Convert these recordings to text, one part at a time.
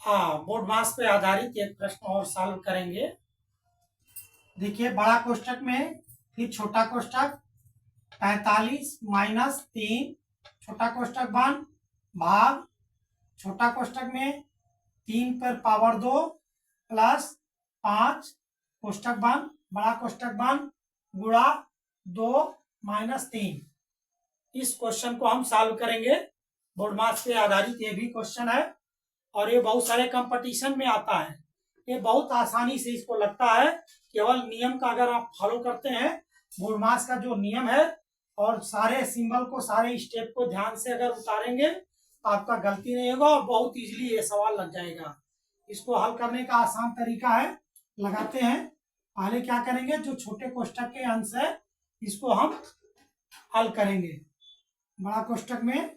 हाँ, बोर्ड मास पे आधारित एक प्रश्न और सॉल्व करेंगे। देखिए, बड़ा कोष्ठक में फिर छोटा कोष्ठक 45 माइनस 3 छोटा कोष्ठक बन भाग छोटा कोष्ठक में 3 पर पावर 2 प्लस 5 कोष्ठक बन बड़ा कोष्ठक बन गुणा 2 माइनस 3। इस क्वेश्चन को हम सॉल्व करेंगे। बोर्ड मास पे आधारित ये भी क्वेश्चन है और ये बहुत सारे कंपटीशन में आता है। ये बहुत आसानी से इसको लगता है, केवल नियम का अगर आप फॉलो करते हैं, बोर्ड मास का जो नियम है और सारे सिंबल को, सारे स्टेप को ध्यान से अगर उतारेंगे तो आपका गलती नहीं होगा और बहुत इजीली ये सवाल लग जाएगा। इसको हल करने का आसान तरीका है, लगाते हैं। पहले क्या करेंगे, जो छोटे कोष्ठक के अंश है इसको हम हल करेंगे। बड़ा कोष्ठक में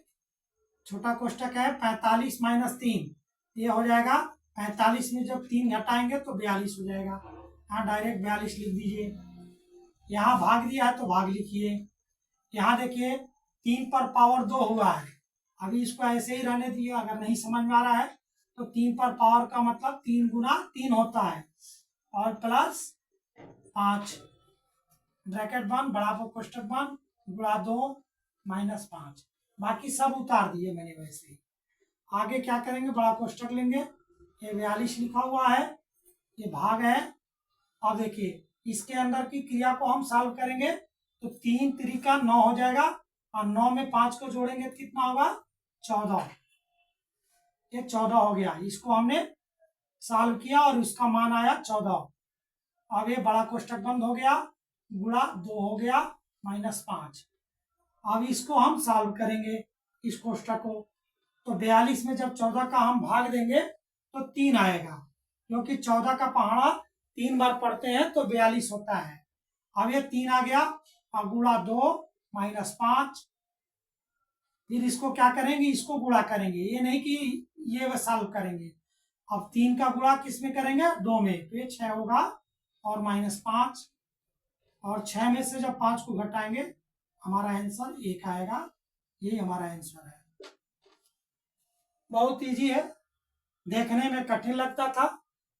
छोटा कोष्ठक है 45 माइनस 3, ये हो जाएगा 45 में जब 3 घटाएंगे तो 42 हो जाएगा। यहाँ डायरेक्ट 42 लिख दीजिए। यहाँ भाग दिया है तो भाग लिखिए। यहाँ देखिए 3 पर पावर 2 हुआ है, अभी इसको ऐसे ही रहने दिए। अगर नहीं समझ में आ रहा है तो 3 पर पावर का मतलब 3 गुना 3 होता है और प्लस 5 ब्रैकेट बन बड़ा कोष्ठक बन गुणा 2 माइनस 5। बाकी सब उतार दिए मैंने वैसे ही। आगे क्या करेंगे, बड़ा कोष्ठक लेंगे, ये 42 लिखा हुआ है, ये भाग है। अब देखिए इसके अंदर की क्रिया को हम सॉल्व करेंगे तो 3 त्रिका 9 हो जाएगा और 9 में 5 को जोड़ेंगे तो कितना होगा 14। ये 14 हो गया। इसको हमने सॉल्व किया और उसका मान आया 14। अब ये बड़ा कोष्ठक बंद हो गया, गुणा 2 हो गया माइनस 5। अब इसको हम सॉल्व करेंगे इस कोष्ठक को, तो 42 में जब 14 का हम भाग देंगे तो 3 आएगा, क्योंकि 14 का पहाड़ा 3 बार पढ़ते हैं तो 42 होता है। अब ये 3 आ गया और गुणा 2 माइनस 5। फिर इसको क्या करेंगे, इसको गुणा करेंगे, ये नहीं कि ये सॉल्व करेंगे। अब 3 का गुणा किस में करेंगे, 2 में, तो ये 6 होगा और माइनस 5। और 6 में से जब 5 को घटाएंगे हमारा आंसर 1 आएगा। यही हमारा आंसर है। बहुत इजी है, देखने में कठिन लगता था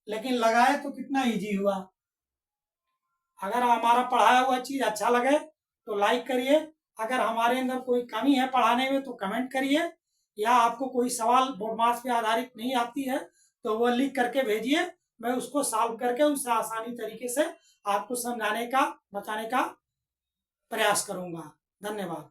लेकिन लगाए तो कितना इजी हुआ। अगर हमारा पढ़ाया हुआ चीज अच्छा लगे तो लाइक करिए। अगर हमारे अंदर कोई कमी है पढ़ाने में तो कमेंट करिए, या आपको कोई सवाल बोर्ड मास पे आधारित नहीं आती है तो वो लिख करके भेजिए, मैं उसको सॉल्व करके उसे आसानी तरीके से आपको समझाने का, बताने का प्रयास करूंगा। धन्यवाद।